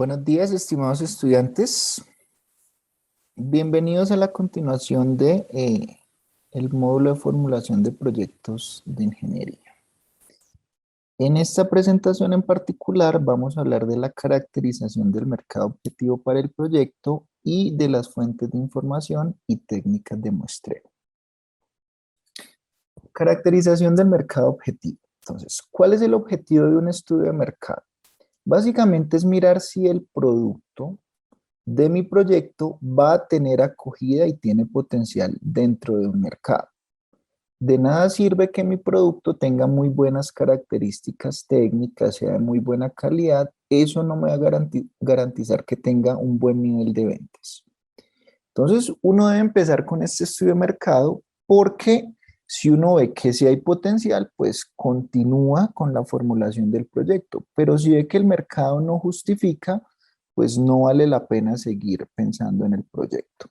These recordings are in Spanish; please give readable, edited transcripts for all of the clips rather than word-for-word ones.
Buenos días, estimados estudiantes. Bienvenidos a la continuación de el módulo de formulación de proyectos de ingeniería. En esta presentación en particular vamos a hablar de la caracterización del mercado objetivo para el proyecto y de las fuentes de información y técnicas de muestreo. Caracterización del mercado objetivo. Entonces, ¿cuál es el objetivo de un estudio de mercado? Básicamente es mirar si el producto de mi proyecto va a tener acogida y tiene potencial dentro de un mercado. De nada sirve que mi producto tenga muy buenas características técnicas, sea de muy buena calidad, eso no me va a garantizar que tenga un buen nivel de ventas. Entonces, uno debe empezar con este estudio de mercado porque si uno ve que si hay potencial, pues continúa con la formulación del proyecto. Pero si ve que el mercado no justifica, pues no vale la pena seguir pensando en el proyecto.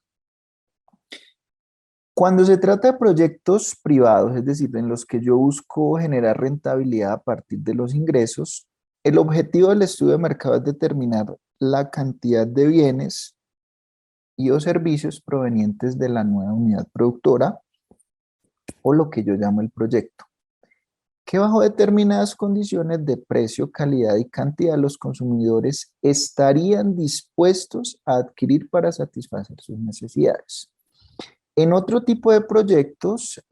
Cuando se trata de proyectos privados, es decir, en los que yo busco generar rentabilidad a partir de los ingresos, el objetivo del estudio de mercado es determinar la cantidad de bienes y o servicios provenientes de la nueva unidad productora o lo que yo llamo el proyecto, que bajo determinadas condiciones de precio, calidad y cantidad los consumidores estarían dispuestos a adquirir para satisfacer sus necesidades. En otro tipo de proyectos,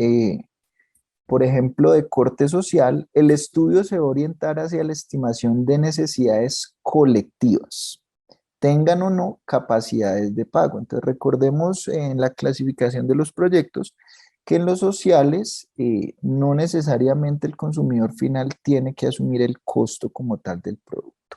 por ejemplo, de corte social, el estudio se va a orientar hacia la estimación de necesidades colectivas, tengan o no capacidades de pago. Entonces, recordemos en la clasificación de los proyectos que en los sociales no necesariamente el consumidor final tiene que asumir el costo como tal del producto.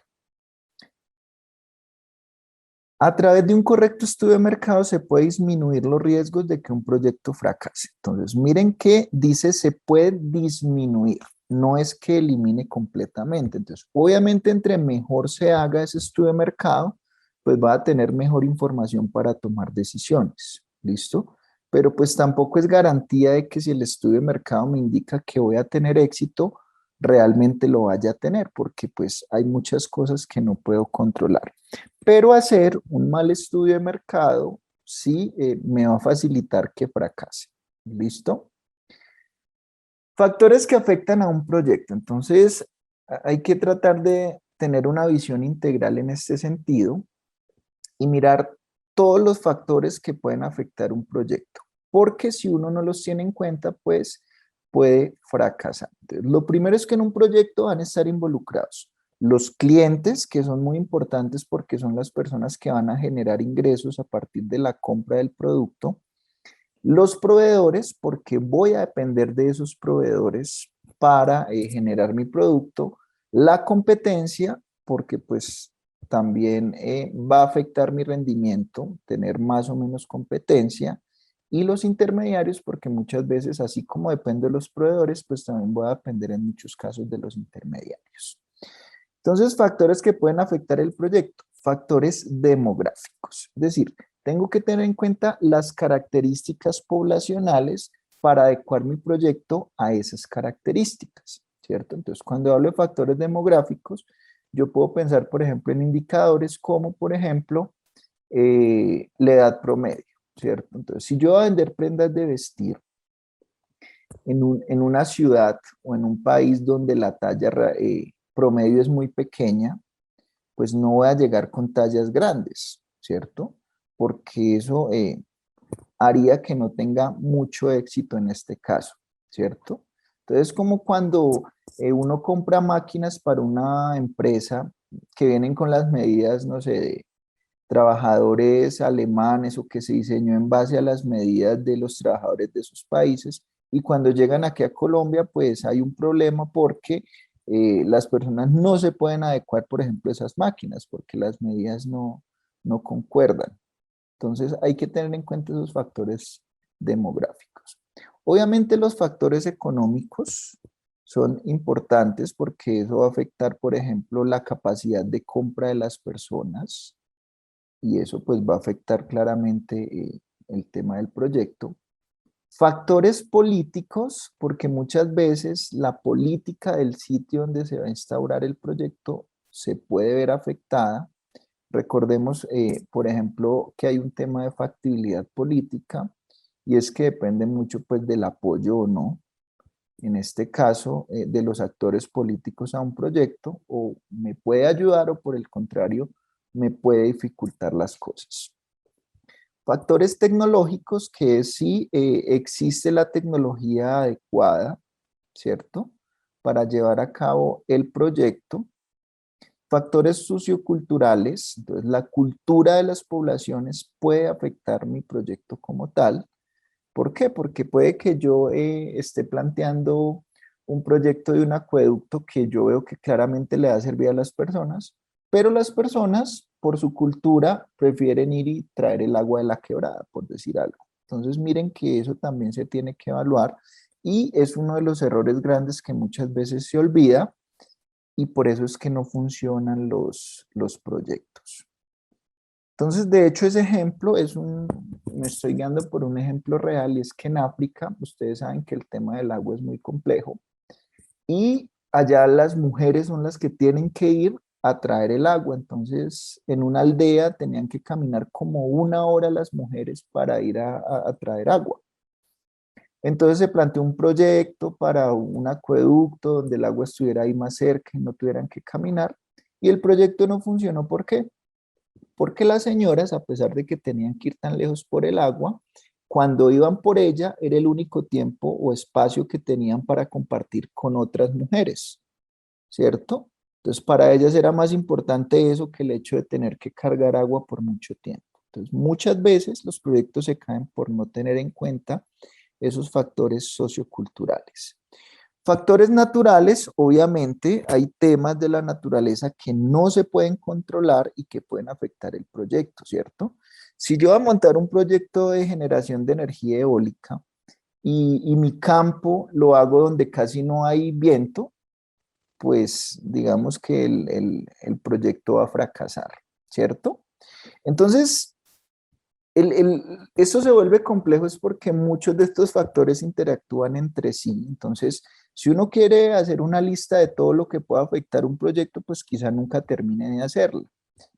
A través de un correcto estudio de mercado se puede disminuir los riesgos de que un proyecto fracase. Entonces, miren que dice se puede disminuir, no es que elimine completamente. Entonces, obviamente entre mejor se haga ese estudio de mercado, pues va a tener mejor información para tomar decisiones. ¿Listo? Pero pues tampoco es garantía de que si el estudio de mercado me indica que voy a tener éxito, realmente lo vaya a tener, porque pues hay muchas cosas que no puedo controlar. Pero hacer un mal estudio de mercado sí me va a facilitar que fracase. ¿Listo? Factores que afectan a un proyecto. Entonces, hay que tratar de tener una visión integral en este sentido y mirar todos los factores que pueden afectar un proyecto. Porque si uno no los tiene en cuenta, pues puede fracasar. Entonces, lo primero es que en un proyecto van a estar involucrados los clientes, que son muy importantes porque son las personas que van a generar ingresos a partir de la compra del producto. Los proveedores, porque voy a depender de esos proveedores para generar mi producto. La competencia, porque pues también va a afectar mi rendimiento, tener más o menos competencia. Y los intermediarios, porque muchas veces, así como dependo de los proveedores, pues también voy a depender en muchos casos de los intermediarios. Entonces, factores que pueden afectar el proyecto, factores demográficos, es decir, tengo que tener en cuenta las características poblacionales para adecuar mi proyecto a esas características, ¿cierto? Entonces, cuando hablo de factores demográficos, yo puedo pensar, por ejemplo, en indicadores como, por ejemplo, la edad promedio, ¿cierto? Entonces, si yo voy a vender prendas de vestir en una ciudad o en un país donde la talla promedio es muy pequeña, pues no voy a llegar con tallas grandes, ¿cierto? Porque eso haría que no tenga mucho éxito en este caso, ¿cierto? Entonces, como cuando uno compra máquinas para una empresa que vienen con las medidas, no sé, de trabajadores alemanes o que se diseñó en base a las medidas de los trabajadores de sus países, y cuando llegan aquí a Colombia, pues hay un problema porque las personas no se pueden adecuar, por ejemplo, a esas máquinas, porque las medidas no concuerdan. Entonces hay que tener en cuenta esos factores demográficos. Obviamente los factores económicos son importantes porque eso va a afectar, por ejemplo, la capacidad de compra de las personas y eso pues va a afectar claramente el tema del proyecto. Factores políticos, porque muchas veces la política del sitio donde se va a instaurar el proyecto se puede ver afectada. Recordemos, por ejemplo, que hay un tema de factibilidad política y es que depende mucho pues del apoyo o no, en este caso, de los actores políticos a un proyecto, o me puede ayudar o por el contrario, me puede dificultar las cosas. Factores tecnológicos, que es si existe la tecnología adecuada, ¿cierto? Para llevar a cabo el proyecto. Factores socioculturales, entonces la cultura de las poblaciones puede afectar mi proyecto como tal. ¿Por qué? Porque puede que yo esté planteando un proyecto de un acueducto que yo veo que claramente le va a servir a las personas, pero las personas, por su cultura, prefieren ir y traer el agua de la quebrada, por decir algo. Entonces, miren que eso también se tiene que evaluar y es uno de los errores grandes que muchas veces se olvida y por eso es que no funcionan los proyectos. Entonces, de hecho, ese ejemplo me estoy guiando por un ejemplo real y es que en África, ustedes saben que el tema del agua es muy complejo y allá las mujeres son las que tienen que ir a traer el agua. Entonces, en una aldea tenían que caminar como 1 hora las mujeres para ir a traer agua. Entonces se planteó un proyecto para un acueducto donde el agua estuviera ahí más cerca y no tuvieran que caminar. Y el proyecto no funcionó. ¿Por qué? Porque las señoras, a pesar de que tenían que ir tan lejos por el agua, cuando iban por ella era el único tiempo o espacio que tenían para compartir con otras mujeres, ¿cierto? Entonces para ellas era más importante eso que el hecho de tener que cargar agua por mucho tiempo. Entonces muchas veces los proyectos se caen por no tener en cuenta esos factores socioculturales. Factores naturales, obviamente, hay temas de la naturaleza que no se pueden controlar y que pueden afectar el proyecto, ¿cierto? Si yo voy a montar un proyecto de generación de energía eólica y mi campo lo hago donde casi no hay viento, pues digamos que el proyecto va a fracasar, ¿cierto? Entonces, esto se vuelve complejo es porque muchos de estos factores interactúan entre sí. Entonces, si uno quiere hacer una lista de todo lo que pueda afectar un proyecto, pues quizá nunca termine de hacerlo.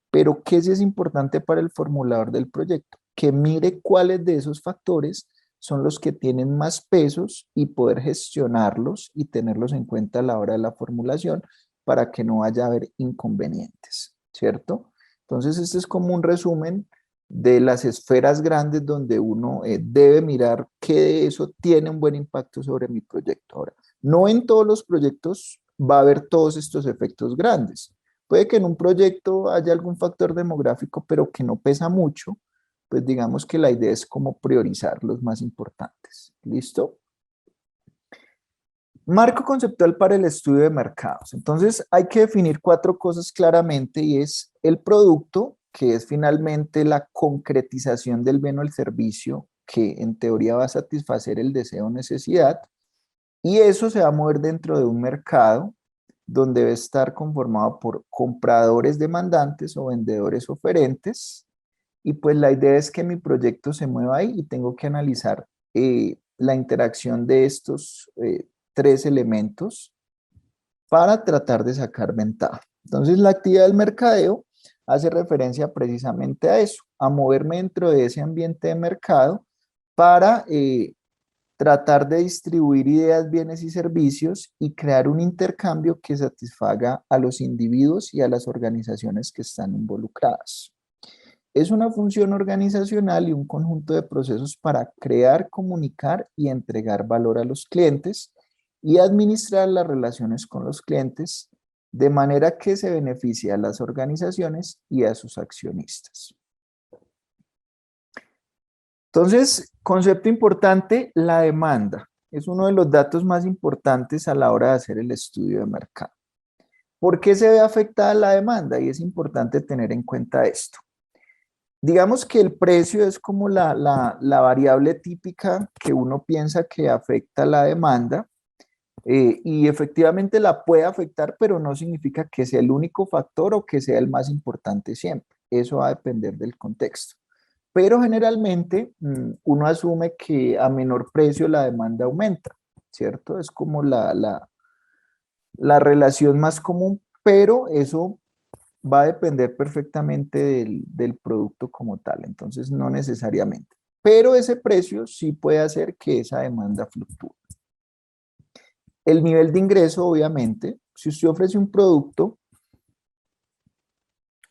Pero, ¿qué sí es importante para el formulador del proyecto? Que mire cuáles de esos factores son los que tienen más pesos y poder gestionarlos y tenerlos en cuenta a la hora de la formulación para que no vaya a haber inconvenientes, ¿cierto? Entonces, este es como un resumen de las esferas grandes donde uno debe mirar qué de eso tiene un buen impacto sobre mi proyecto. Ahora, no en todos los proyectos va a haber todos estos efectos grandes. Puede que en un proyecto haya algún factor demográfico, pero que no pesa mucho, pues digamos que la idea es como priorizar los más importantes. ¿Listo? Marco conceptual para el estudio de mercados. Entonces hay que definir 4 cosas claramente y es el producto, que es finalmente la concretización del bien o el servicio que en teoría va a satisfacer el deseo o necesidad y eso se va a mover dentro de un mercado donde debe estar conformado por compradores demandantes o vendedores oferentes y pues la idea es que mi proyecto se mueva ahí y tengo que analizar la interacción de estos 3 elementos para tratar de sacar ventaja. Entonces, la actividad del mercadeo hace referencia precisamente a eso, a moverme dentro de ese ambiente de mercado para tratar de distribuir ideas, bienes y servicios y crear un intercambio que satisfaga a los individuos y a las organizaciones que están involucradas. Es una función organizacional y un conjunto de procesos para crear, comunicar y entregar valor a los clientes y administrar las relaciones con los clientes de manera que se beneficie a las organizaciones y a sus accionistas. Entonces, concepto importante, la demanda. Es uno de los datos más importantes a la hora de hacer el estudio de mercado. ¿Por qué se ve afectada la demanda? Y es importante tener en cuenta esto. Digamos que el precio es como la variable típica que uno piensa que afecta la demanda y efectivamente la puede afectar, pero no significa que sea el único factor o que sea el más importante siempre. Eso va a depender del contexto. Pero generalmente uno asume que a menor precio la demanda aumenta, ¿cierto? Es como la relación más común, pero eso va a depender perfectamente del producto como tal, entonces no necesariamente. Pero ese precio sí puede hacer que esa demanda fluctúe. El nivel de ingreso, obviamente, si usted ofrece un producto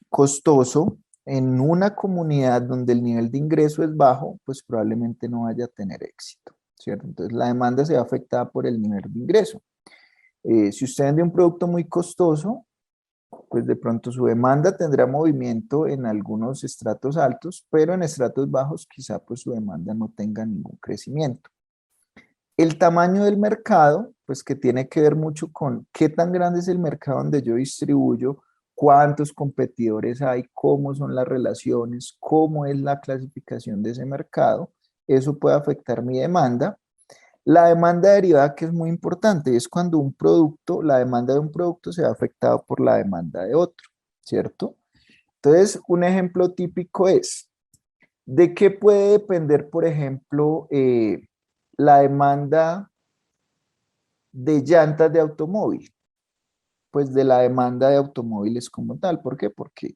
costoso en una comunidad donde el nivel de ingreso es bajo, pues probablemente no vaya a tener éxito, ¿cierto? Entonces la demanda se ve afectada por el nivel de ingreso. Si usted vende un producto muy costoso, pues de pronto su demanda tendrá movimiento en algunos estratos altos, pero en estratos bajos quizá pues su demanda no tenga ningún crecimiento. El tamaño del mercado, pues que tiene que ver mucho con qué tan grande es el mercado donde yo distribuyo, cuántos competidores hay, cómo son las relaciones, cómo es la clasificación de ese mercado. Eso puede afectar mi demanda. La demanda derivada, que es muy importante, es cuando un producto, la demanda de un producto se ve afectado por la demanda de otro, ¿cierto? Entonces, un ejemplo típico es, ¿de qué puede depender, por ejemplo, la demanda de llantas de automóvil? Pues de la demanda de automóviles como tal. ¿Por qué? Porque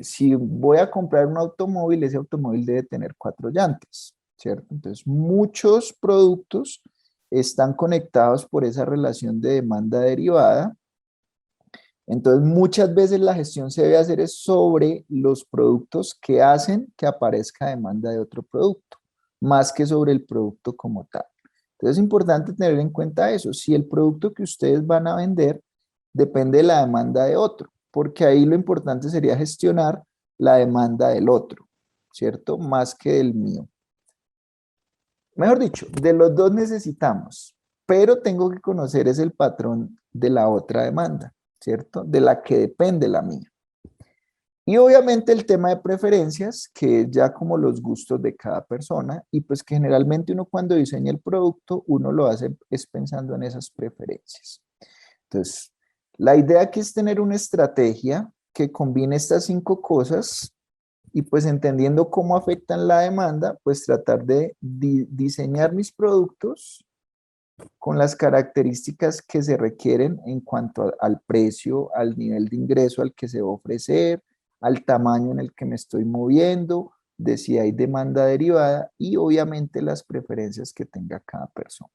si voy a comprar un automóvil, ese automóvil debe tener 4 llantas, ¿cierto? Entonces, muchos productos están conectados por esa relación de demanda derivada. Entonces, muchas veces la gestión se debe hacer es sobre los productos que hacen que aparezca demanda de otro producto, más que sobre el producto como tal. Entonces, es importante tener en cuenta eso. Si el producto que ustedes van a vender depende de la demanda de otro, porque ahí lo importante sería gestionar la demanda del otro, ¿cierto? Más que del mío. Mejor dicho, de los dos necesitamos, pero tengo que conocer es el patrón de la otra demanda, ¿cierto? De la que depende la mía. Y obviamente el tema de preferencias, que es ya como los gustos de cada persona, y pues que generalmente uno cuando diseña el producto, uno lo hace es pensando en esas preferencias. Entonces, la idea aquí es tener una estrategia que combine estas 5 cosas y pues entendiendo cómo afectan la demanda, pues tratar de diseñar mis productos con las características que se requieren en cuanto al precio, al nivel de ingreso al que se va a ofrecer, al tamaño en el que me estoy moviendo, de si hay demanda derivada y obviamente las preferencias que tenga cada persona.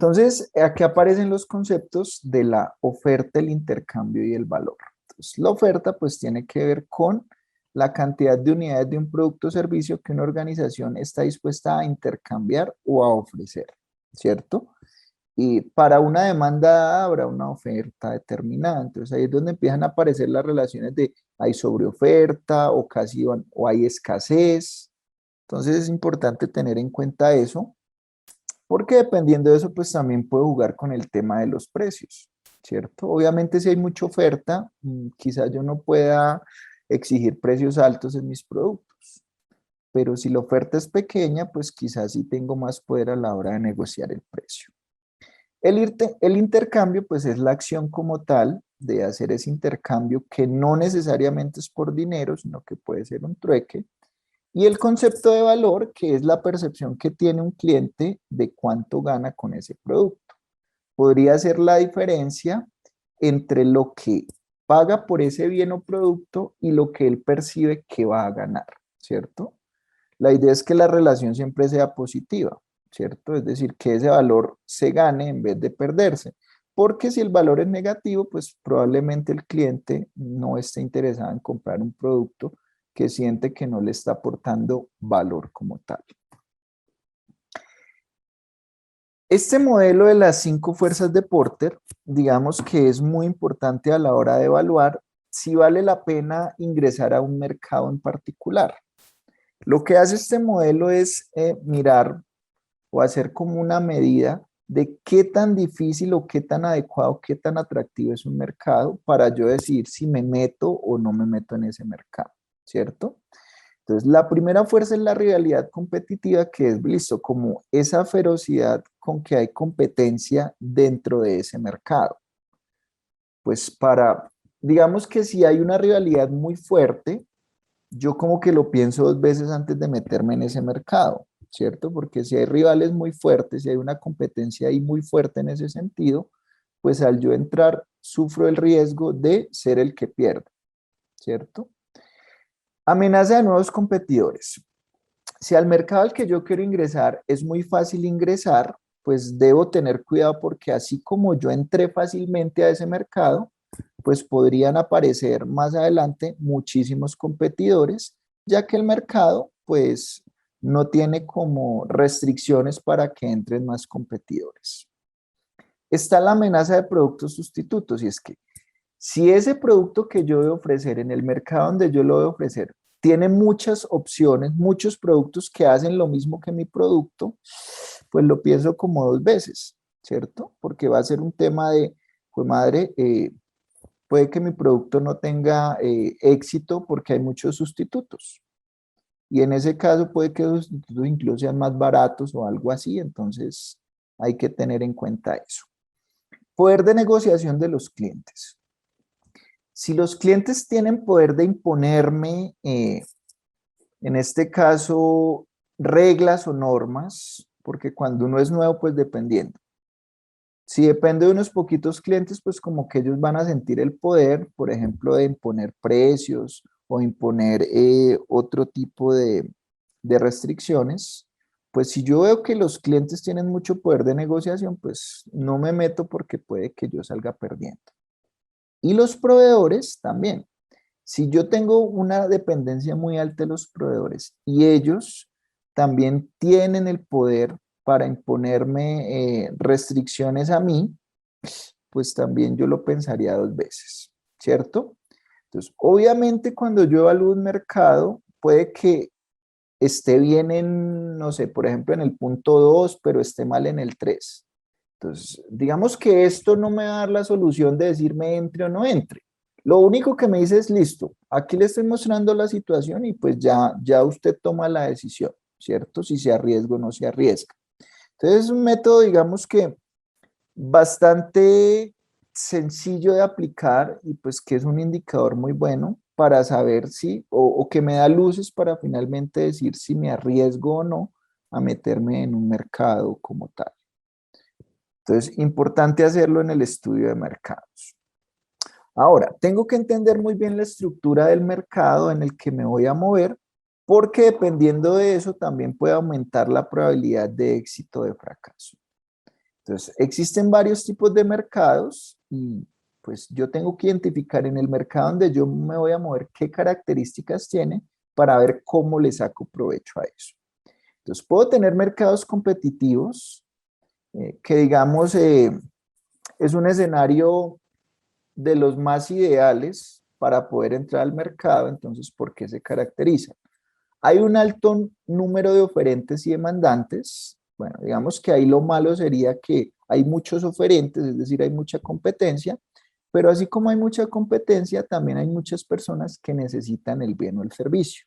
Entonces, aquí aparecen los conceptos de la oferta, el intercambio y el valor. Entonces, la oferta pues tiene que ver con la cantidad de unidades de un producto o servicio que una organización está dispuesta a intercambiar o a ofrecer, ¿cierto? Y para una demanda dada habrá una oferta determinada. Entonces, ahí es donde empiezan a aparecer las relaciones de hay sobreoferta o casi o hay escasez. Entonces, es importante tener en cuenta eso. Porque dependiendo de eso, pues también puedo jugar con el tema de los precios, ¿cierto? Obviamente si hay mucha oferta, quizás yo no pueda exigir precios altos en mis productos, pero si la oferta es pequeña, pues quizás sí tengo más poder a la hora de negociar el precio. El intercambio, pues es la acción como tal de hacer ese intercambio que no necesariamente es por dinero, sino que puede ser un trueque. Y el concepto de valor, que es la percepción que tiene un cliente de cuánto gana con ese producto. Podría ser la diferencia entre lo que paga por ese bien o producto y lo que él percibe que va a ganar, ¿cierto? La idea es que la relación siempre sea positiva, ¿cierto? Es decir, que ese valor se gane en vez de perderse. Porque si el valor es negativo, pues probablemente el cliente no esté interesado en comprar un producto que siente que no le está aportando valor como tal. Este modelo de las 5 fuerzas de Porter, digamos que es muy importante a la hora de evaluar si vale la pena ingresar a un mercado en particular. Lo que hace este modelo es mirar o hacer como una medida de qué tan difícil o qué tan adecuado, qué tan atractivo es un mercado para yo decidir si me meto o no me meto en ese mercado, ¿cierto? Entonces, la primera fuerza es la rivalidad competitiva, que es, listo, como esa ferocidad con que hay competencia dentro de ese mercado. Pues digamos que si hay una rivalidad muy fuerte, yo como que lo pienso 2 veces antes de meterme en ese mercado, ¿cierto? Porque si hay rivales muy fuertes, si hay una competencia ahí muy fuerte en ese sentido, pues al yo entrar sufro el riesgo de ser el que pierda, ¿cierto? Amenaza de nuevos competidores. Si al mercado al que yo quiero ingresar es muy fácil ingresar, pues debo tener cuidado porque así como yo entré fácilmente a ese mercado, pues podrían aparecer más adelante muchísimos competidores, ya que el mercado pues no tiene como restricciones para que entren más competidores. Está la amenaza de productos sustitutos, y es que si ese producto que yo voy a ofrecer en el mercado donde yo lo voy a ofrecer tiene muchas opciones, muchos productos que hacen lo mismo que mi producto, pues lo pienso como dos veces, ¿cierto? Porque va a ser un tema de, pues madre, puede que mi producto no tenga éxito porque hay muchos sustitutos. Y en ese caso puede que los sustitutos incluso sean más baratos o algo así, entonces hay que tener en cuenta eso. Poder de negociación de los clientes. Si los clientes tienen poder de imponerme, en este caso, reglas o normas, porque cuando uno es nuevo, pues dependiendo. Si depende de unos poquitos clientes, pues como que ellos van a sentir el poder, por ejemplo, de imponer precios o imponer otro tipo de restricciones. Pues si yo veo que los clientes tienen mucho poder de negociación, pues no me meto porque puede que yo salga perdiendo. Y los proveedores también. Si yo tengo una dependencia muy alta de los proveedores y ellos también tienen el poder para imponerme restricciones a mí, pues también yo lo pensaría dos veces, ¿cierto? Entonces, obviamente cuando yo evalúo un mercado, puede que esté bien en, no sé, por ejemplo, en el punto 2, pero esté mal en el 3. Entonces, digamos que esto no me va a dar la solución de decirme entre o no entre. Lo único que me dice es, listo, aquí le estoy mostrando la situación y pues ya usted toma la decisión, ¿cierto? Si se arriesga o no se arriesga. Entonces, es un método, digamos que bastante sencillo de aplicar y pues que es un indicador muy bueno para saber si, o que me da luces para finalmente decir si me arriesgo o no a meterme en un mercado como tal. Entonces, importante hacerlo en el estudio de mercados. Ahora, tengo que entender muy bien la estructura del mercado en el que me voy a mover, porque dependiendo de eso también puede aumentar la probabilidad de éxito o de fracaso. Entonces, existen varios tipos de mercados y pues yo tengo que identificar en el mercado donde yo me voy a mover qué características tiene para ver cómo le saco provecho a eso. Entonces, puedo tener mercados competitivos que digamos es un escenario de los más ideales para poder entrar al mercado. Entonces, ¿por qué se caracteriza? Hay un alto número de oferentes y demandantes. Bueno, digamos que ahí lo malo sería que hay muchos oferentes, es decir, hay mucha competencia, pero así como hay mucha competencia, también hay muchas personas que necesitan el bien o el servicio.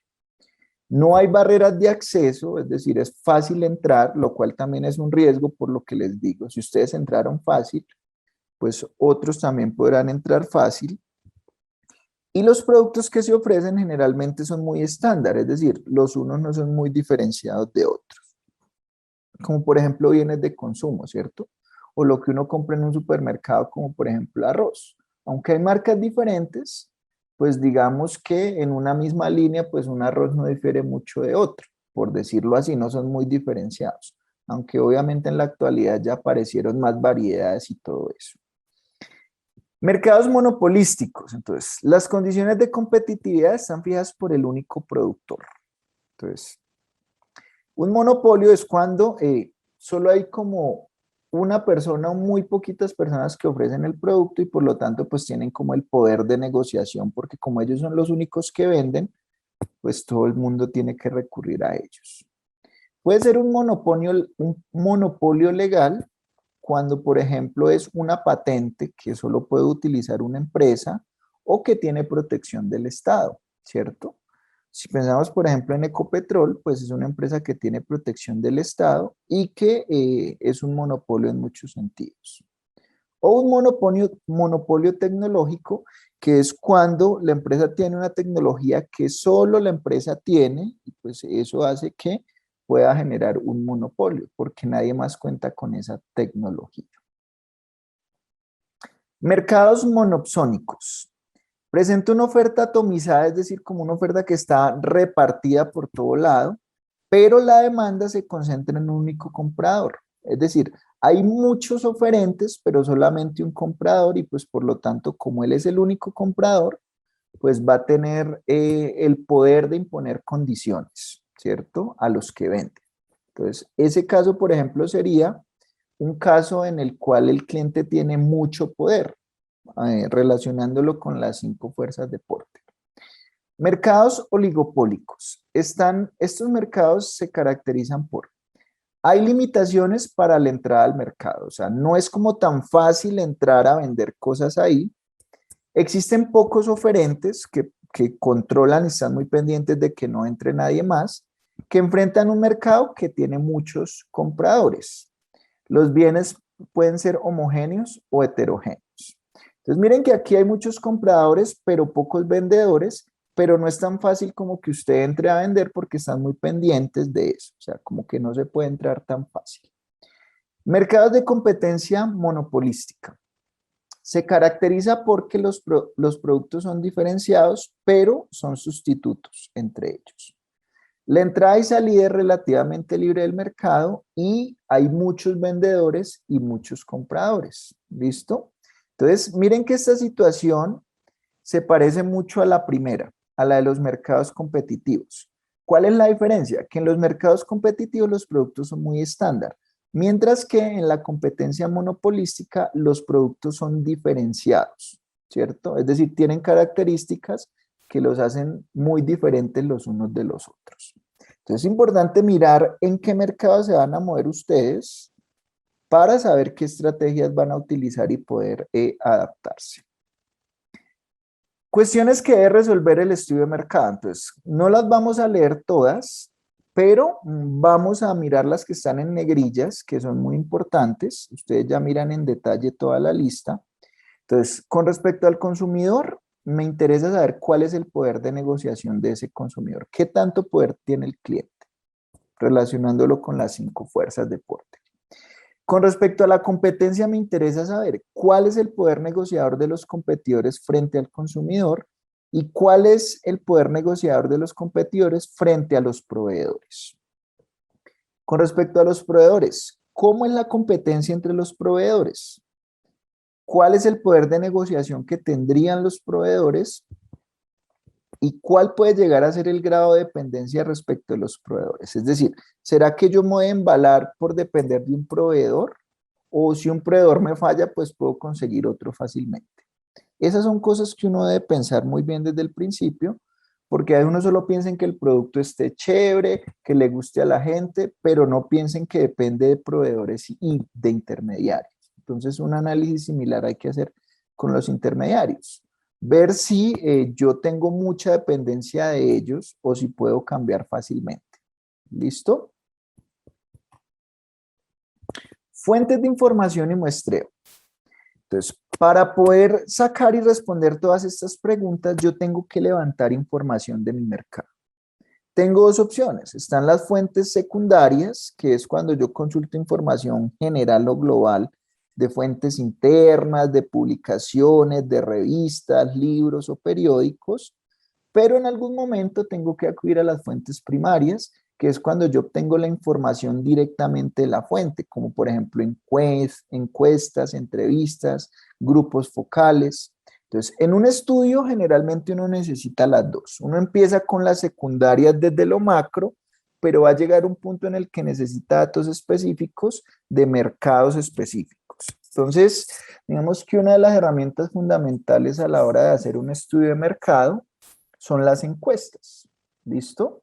No hay barreras de acceso, es decir, es fácil entrar, lo cual también es un riesgo por lo que les digo. Si ustedes entraron fácil, pues otros también podrán entrar fácil. Y los productos que se ofrecen generalmente son muy estándar, es decir, los unos no son muy diferenciados de otros. Como por ejemplo bienes de consumo, ¿cierto? O lo que uno compra en un supermercado, como por ejemplo arroz. Aunque hay marcas diferentes, pues digamos que en una misma línea, pues un arroz no difiere mucho de otro, por decirlo así, no son muy diferenciados. Aunque obviamente en la actualidad ya aparecieron más variedades y todo eso. Mercados monopolísticos. Entonces, las condiciones de competitividad están fijadas por el único productor. Entonces, un monopolio es cuando solo hay como una persona o muy poquitas personas que ofrecen el producto y por lo tanto pues tienen como el poder de negociación porque como ellos son los únicos que venden, pues todo el mundo tiene que recurrir a ellos. Puede ser un monopolio legal cuando, por ejemplo, es una patente que solo puede utilizar una empresa o que tiene protección del Estado, ¿cierto? Si pensamos, por ejemplo, en Ecopetrol, pues es una empresa que tiene protección del Estado y que es un monopolio en muchos sentidos. O un monopolio tecnológico, que es cuando la empresa tiene una tecnología que solo la empresa tiene, y pues eso hace que pueda generar un monopolio, porque nadie más cuenta con esa tecnología. Mercados monopsónicos. Presenta una oferta atomizada, es decir, como una oferta que está repartida por todo lado, pero la demanda se concentra en un único comprador. Es decir, hay muchos oferentes, pero solamente un comprador y pues por lo tanto, como él es el único comprador, pues va a tener el poder de imponer condiciones, ¿cierto? A los que venden. Entonces, ese caso, por ejemplo, sería un caso en el cual el cliente tiene mucho poder, relacionándolo con las 5 fuerzas de Porter. Mercados oligopólicos. Estos mercados se caracterizan por, hay limitaciones para la entrada al mercado, o sea, no es como tan fácil entrar a vender cosas ahí. Existen pocos oferentes que controlan y están muy pendientes de que no entre nadie más, que enfrentan un mercado que tiene muchos compradores. Los bienes pueden ser homogéneos o heterogéneos. Entonces miren que aquí hay muchos compradores, pero pocos vendedores, pero no es tan fácil como que usted entre a vender porque están muy pendientes de eso. O sea, como que no se puede entrar tan fácil. Mercados de competencia monopolística. Se caracteriza porque los productos son diferenciados, pero son sustitutos entre ellos. La entrada y salida es relativamente libre del mercado y hay muchos vendedores y muchos compradores. ¿Listo? Entonces, miren que esta situación se parece mucho a la primera, a la de los mercados competitivos. ¿Cuál es la diferencia? Que en los mercados competitivos los productos son muy estándar, mientras que en la competencia monopolística los productos son diferenciados, ¿cierto? Es decir, tienen características que los hacen muy diferentes los unos de los otros. Entonces es importante mirar en qué mercado se van a mover ustedes para saber qué estrategias van a utilizar y poder adaptarse. Cuestiones que debe resolver el estudio de mercado. Entonces, no las vamos a leer todas, pero vamos a mirar las que están en negrillas, que son muy importantes. Ustedes ya miran en detalle toda la lista. Entonces, con respecto al consumidor, me interesa saber cuál es el poder de negociación de ese consumidor. ¿Qué tanto poder tiene el cliente? Relacionándolo con las 5 fuerzas de Porter. Con respecto a la competencia, me interesa saber cuál es el poder negociador de los competidores frente al consumidor y cuál es el poder negociador de los competidores frente a los proveedores. Con respecto a los proveedores, ¿cómo es la competencia entre los proveedores? ¿Cuál es el poder de negociación que tendrían los proveedores? ¿Y cuál puede llegar a ser el grado de dependencia respecto de los proveedores? Es decir, ¿será que yo me voy a embalar por depender de un proveedor? O si un proveedor me falla, pues puedo conseguir otro fácilmente. Esas son cosas que uno debe pensar muy bien desde el principio, porque a uno solo piensa en que el producto esté chévere, que le guste a la gente, pero no piensen que depende de proveedores y de intermediarios. Entonces, un análisis similar hay que hacer con los intermediarios. Ver si yo tengo mucha dependencia de ellos o si puedo cambiar fácilmente. ¿Listo? Fuentes de información y muestreo. Entonces, para poder sacar y responder todas estas preguntas, yo tengo que levantar información de mi mercado. Tengo 2 opciones. Están las fuentes secundarias, que es cuando yo consulto información general o global de fuentes internas, de publicaciones, de revistas, libros o periódicos, pero en algún momento tengo que acudir a las fuentes primarias, que es cuando yo obtengo la información directamente de la fuente, como por ejemplo encuestas, entrevistas, grupos focales. Entonces, en un estudio generalmente uno necesita las 2. Uno empieza con las secundarias desde lo macro, pero va a llegar un punto en el que necesita datos específicos de mercados específicos. Entonces, digamos que una de las herramientas fundamentales a la hora de hacer un estudio de mercado son las encuestas. ¿Listo?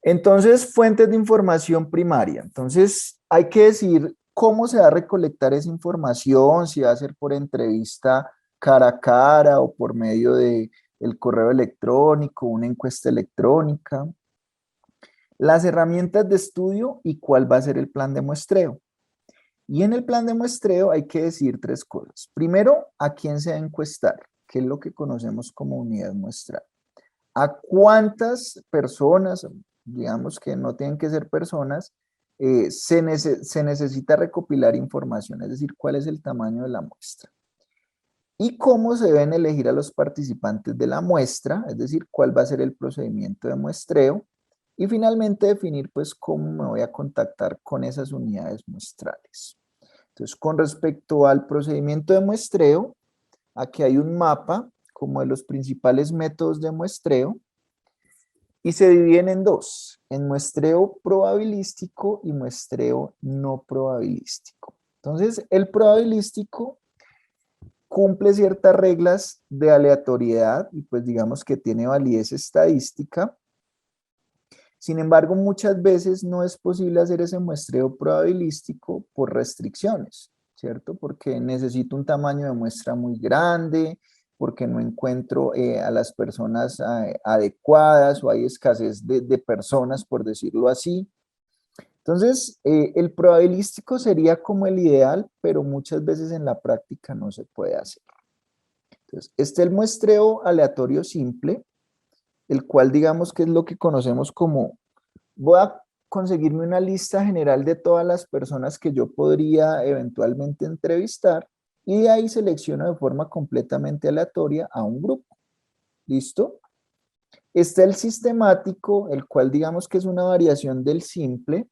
Entonces, fuentes de información primaria. Entonces, hay que decir cómo se va a recolectar esa información, si va a ser por entrevista cara a cara o por medio de el correo electrónico, una encuesta electrónica, las herramientas de estudio y cuál va a ser el plan de muestreo. Y en el plan de muestreo hay que decir 3 cosas. Primero, ¿a quién se va a encuestar? Que es lo que conocemos como unidad muestral. ¿A cuántas personas, digamos que no tienen que ser personas, se necesita recopilar información, es decir, cuál es el tamaño de la muestra. Y cómo se deben elegir a los participantes de la muestra, es decir, cuál va a ser el procedimiento de muestreo. Y finalmente definir pues cómo me voy a contactar con esas unidades muestrales. Entonces, con respecto al procedimiento de muestreo, aquí hay un mapa como de los principales métodos de muestreo y se dividen en dos, en muestreo probabilístico y muestreo no probabilístico. Entonces, el probabilístico cumple ciertas reglas de aleatoriedad y pues digamos que tiene validez estadística. Sin embargo, muchas veces no es posible hacer ese muestreo probabilístico por restricciones, ¿cierto? Porque necesito un tamaño de muestra muy grande, porque no encuentro a las personas adecuadas o hay escasez de personas, por decirlo así. Entonces, el probabilístico sería como el ideal, pero muchas veces en la práctica no se puede hacer. Entonces, este es el muestreo aleatorio simple, el cual digamos que es lo que conocemos como, voy a conseguirme una lista general de todas las personas que yo podría eventualmente entrevistar y de ahí selecciono de forma completamente aleatoria a un grupo. ¿Listo? Está el sistemático, el cual digamos que es una variación del simple,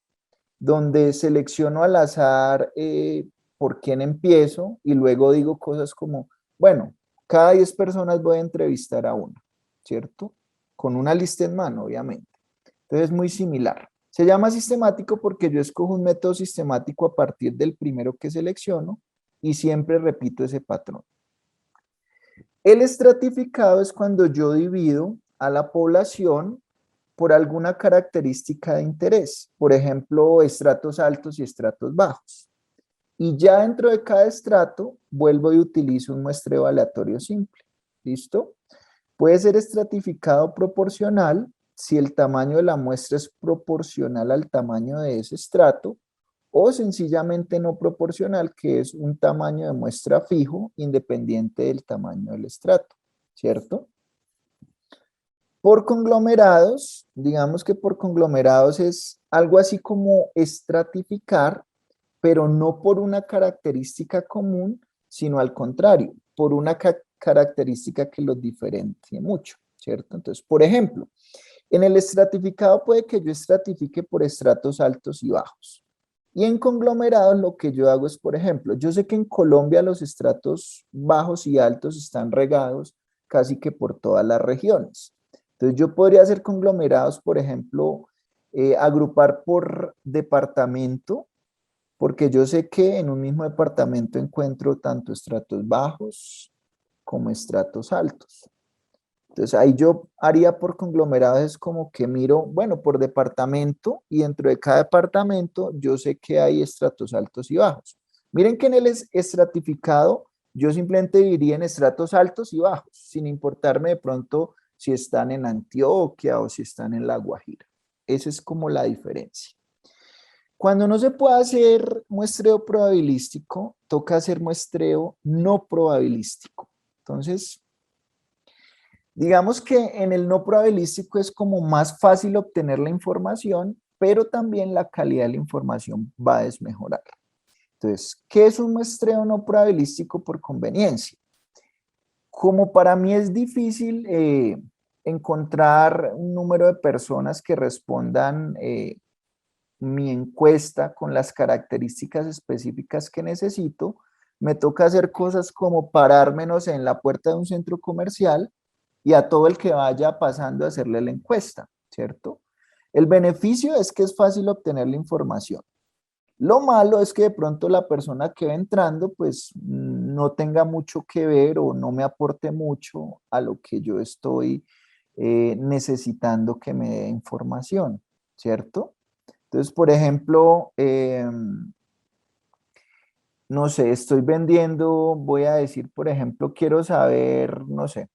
donde selecciono al azar por quién empiezo y luego digo cosas como, bueno, cada 10 personas voy a entrevistar a una, ¿cierto? Con una lista en mano, obviamente. Entonces es muy similar. Se llama sistemático porque yo escojo un método sistemático a partir del primero que selecciono y siempre repito ese patrón. El estratificado es cuando yo divido a la población por alguna característica de interés, por ejemplo, estratos altos y estratos bajos. Y ya dentro de cada estrato vuelvo y utilizo un muestreo aleatorio simple. ¿Listo? Puede ser estratificado proporcional si el tamaño de la muestra es proporcional al tamaño de ese estrato, o sencillamente no proporcional, que es un tamaño de muestra fijo independiente del tamaño del estrato, ¿cierto? Por conglomerados, digamos que por conglomerados es algo así como estratificar, pero no por una característica común, sino al contrario, por una característica que los diferencie mucho, ¿cierto? Entonces, por ejemplo, en el estratificado puede que yo estratifique por estratos altos y bajos. Y en conglomerados lo que yo hago es, por ejemplo, yo sé que en Colombia los estratos bajos y altos están regados casi que por todas las regiones. Entonces yo podría hacer conglomerados, por ejemplo, agrupar por departamento, porque yo sé que en un mismo departamento encuentro tanto estratos bajos como estratos altos. Entonces ahí yo haría por conglomerados, es como que miro, bueno, por departamento y dentro de cada departamento yo sé que hay estratos altos y bajos. Miren que en el estratificado yo simplemente dividiría en estratos altos y bajos, sin importarme de pronto si están en Antioquia o si están en La Guajira. Esa es como la diferencia. Cuando no se puede hacer muestreo probabilístico, toca hacer muestreo no probabilístico. Entonces, digamos que en el no probabilístico es como más fácil obtener la información, pero también la calidad de la información va a desmejorar. Entonces, ¿qué es un muestreo no probabilístico por conveniencia? Como para mí es difícil encontrar un número de personas que respondan mi encuesta con las características específicas que necesito, me toca hacer cosas como parármenos en la puerta de un centro comercial y a todo el que vaya pasando a hacerle la encuesta, ¿cierto? El beneficio es que es fácil obtener la información. Lo malo es que de pronto la persona que va entrando pues no tenga mucho que ver o no me aporte mucho a lo que yo estoy necesitando que me dé información, ¿cierto? Entonces, por ejemplo, no sé, estoy vendiendo, voy a decir, por ejemplo, quiero saber, no sé,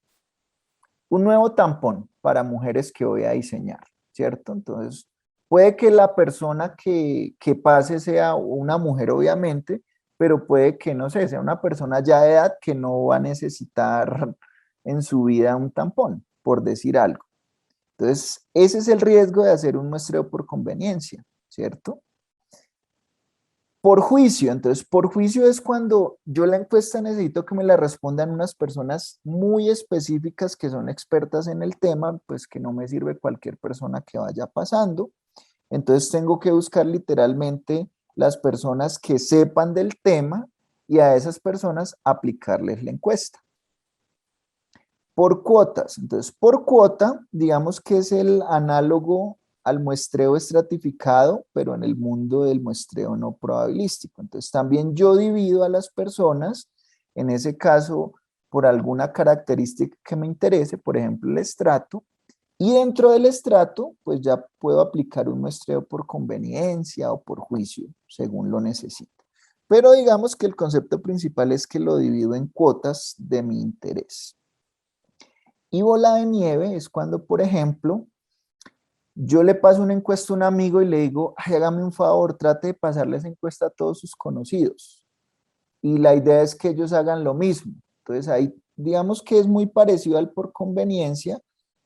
un nuevo tampón para mujeres que voy a diseñar, ¿cierto? Entonces, puede que la persona que pase sea una mujer, obviamente, pero puede que, no sé, sea una persona ya de edad que no va a necesitar en su vida un tampón, por decir algo. Entonces, ese es el riesgo de hacer un muestreo por conveniencia, ¿cierto? Por juicio, entonces por juicio es cuando yo la encuesta necesito que me la respondan unas personas muy específicas que son expertas en el tema, pues que no me sirve cualquier persona que vaya pasando. Entonces tengo que buscar literalmente las personas que sepan del tema y a esas personas aplicarles la encuesta. Por cuotas, entonces por cuota, digamos que es el análogo al muestreo estratificado, pero en el mundo del muestreo no probabilístico. Entonces también yo divido a las personas, en ese caso, por alguna característica que me interese, por ejemplo, el estrato, y dentro del estrato, pues ya puedo aplicar un muestreo por conveniencia o por juicio, según lo necesite. Pero digamos que el concepto principal es que lo divido en cuotas de mi interés. Y bola de nieve es cuando, por ejemplo, yo le paso una encuesta a un amigo y le digo, ay, hágame un favor, trate de pasarle esa encuesta a todos sus conocidos. Y la idea es que ellos hagan lo mismo. Entonces ahí digamos que es muy parecido al por conveniencia,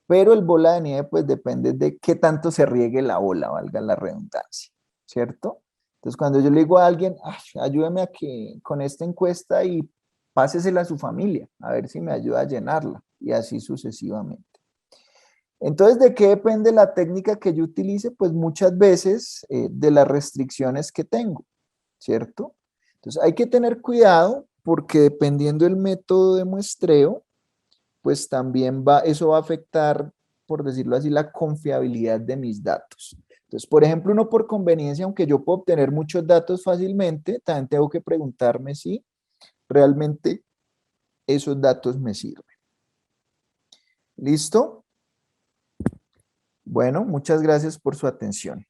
pero el bola de nieve pues depende de qué tanto se riegue la bola, valga la redundancia, ¿cierto? Entonces cuando yo le digo a alguien, ay, ayúdeme a que con esta encuesta y pásesela a su familia, a ver si me ayuda a llenarla y así sucesivamente. Entonces, ¿de qué depende la técnica que yo utilice? Pues muchas veces de las restricciones que tengo, ¿cierto? Entonces hay que tener cuidado porque dependiendo del método de muestreo, pues también eso va a afectar, por decirlo así, la confiabilidad de mis datos. Entonces, por ejemplo, uno por conveniencia, aunque yo puedo obtener muchos datos fácilmente, también tengo que preguntarme si realmente esos datos me sirven. ¿Listo? Bueno, muchas gracias por su atención.